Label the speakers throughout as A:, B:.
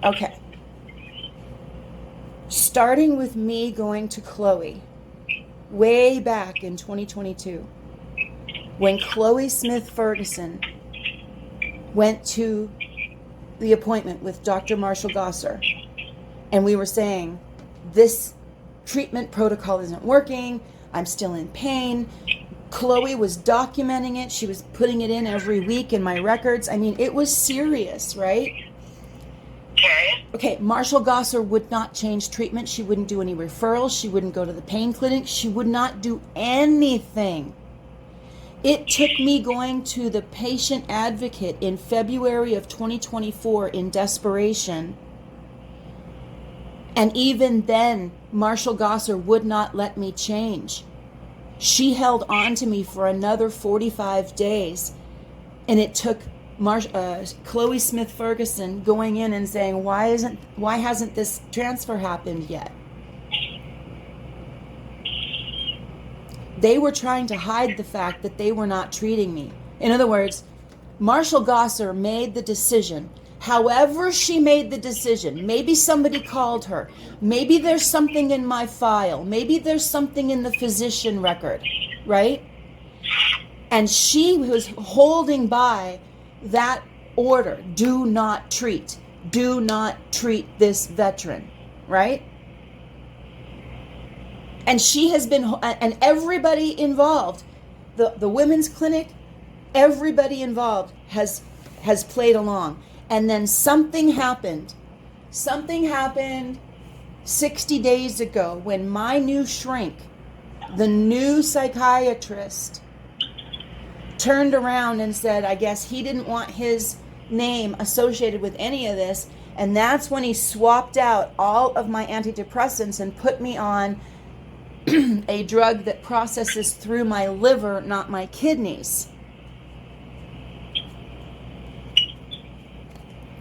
A: Okay. Starting with me going to Chloe way back in 2022, when Chloe Smith Ferguson went to the appointment with Dr. Marshall Gosser, and we were saying, this treatment protocol isn't working, I'm still in pain. Chloe was documenting it. She was putting it in every week in my records. I mean, it was serious, right? Okay, Marshall Gosser would not change treatment. She wouldn't do any referrals. She wouldn't go to the pain clinic. She would not do anything. It took me going to the patient advocate in February of 2024 in desperation. And even then, Marshall Gosser would not let me change. She held on to me for another 45 days. And it took Chloe Smith Ferguson going in and saying, why hasn't this transfer happened yet? They were trying to hide the fact that they were not treating me. In other words, Marshall Gosser made the decision. However she made the decision, maybe somebody called her, maybe there's something in my file, maybe there's something in the physician record, right? And she was holding by that order, do not treat this veteran, right? And she has been, and everybody involved, the women's clinic, everybody involved has played along. And then something happened 60 days ago when my new shrink, the new psychiatrist, turned around and said, I guess he didn't want his name associated with any of this. And that's when he swapped out all of my antidepressants and put me on a drug that processes through my liver, not my kidneys.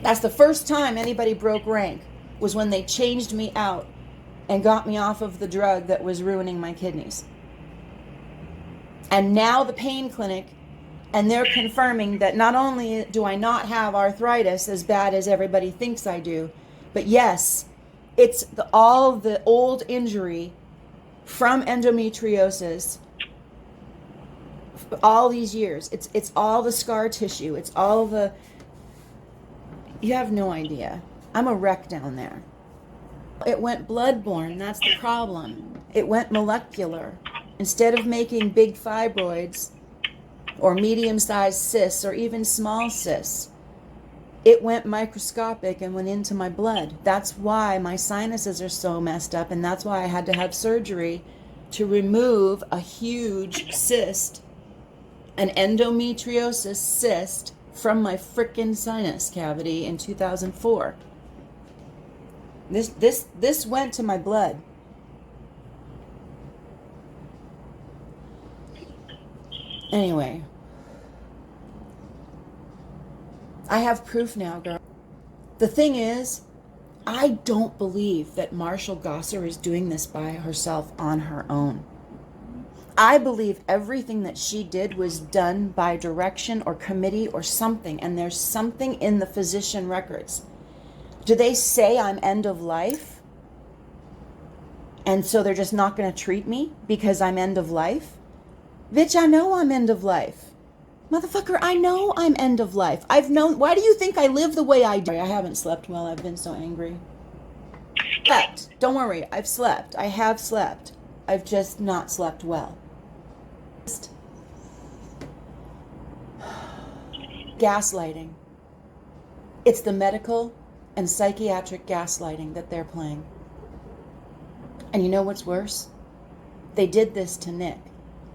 A: That's the first time anybody broke rank, was when they changed me out and got me off of the drug that was ruining my kidneys. And now the pain clinic, and they're confirming that not only do I not have arthritis as bad as everybody thinks I do, but yes, it's all the old injury from endometriosis all these years. It's all the scar tissue. It's all the... You have no idea. I'm a wreck down there. It went bloodborne. That's the problem. It went molecular. Instead of making big fibroids or medium-sized cysts or even small cysts, it went microscopic and went into my blood. That's why my sinuses are so messed up, and that's why I had to have surgery to remove a huge cyst, an endometriosis cyst, from my frickin' sinus cavity in 2004. This went to my blood. Anyway, I have proof now, girl. The thing is, I don't believe that Marshall Gosser is doing this by herself on her own. I believe everything that she did was done by direction or committee or something, and there's something in the physician records. Do they say I'm end of life? And so they're just not going to treat me because I'm end of life? Bitch, I know I'm end of life. Motherfucker, I know I'm end of life. I've known... Why do you think I live the way I do? I haven't slept well. I've been so angry. Slept. Don't worry. I've slept. I have slept. I've just not slept well. Gaslighting. It's the medical and psychiatric gaslighting that they're playing. And you know what's worse? They did this to Nick.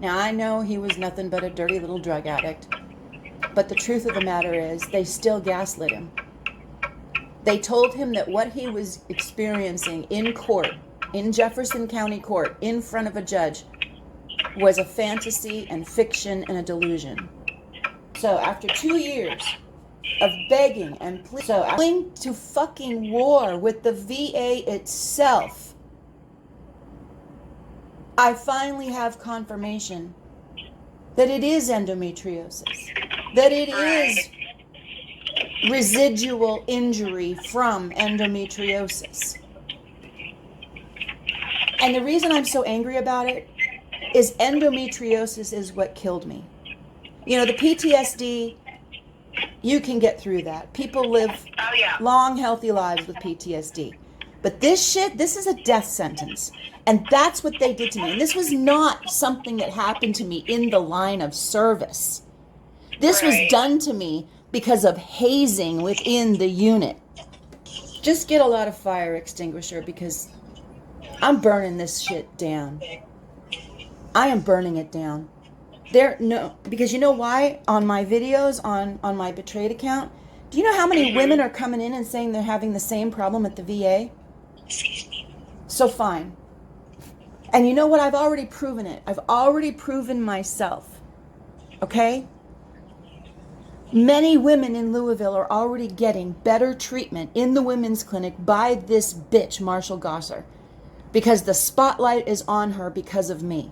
A: Now, I know he was nothing but a dirty little drug addict, but the truth of the matter is they still gaslit him. They told him that what he was experiencing in court, in Jefferson County Court, in front of a judge, was a fantasy and fiction and a delusion. So after 2 years of begging and pleading, going to fucking war with the VA itself, I finally have confirmation that it is endometriosis, that it is residual injury from endometriosis. And the reason I'm so angry about it is endometriosis is what killed me. You know, the PTSD, you can get through that. People live long, healthy lives with PTSD. But this shit, this is a death sentence. And that's what they did to me. And this was not something that happened to me in the line of service. This was done to me because of hazing within the unit. Just get a lot of fire extinguisher because I'm burning this shit down. I am burning it down. Because you know why? On my videos, on my Betrayed account, do you know how many women are coming in and saying they're having the same problem at the VA? So fine. And you know what? I've already proven it. I've already proven myself. Okay? Many women in Louisville are already getting better treatment in the women's clinic by this bitch, Marshall Gosser. Because the spotlight is on her because of me.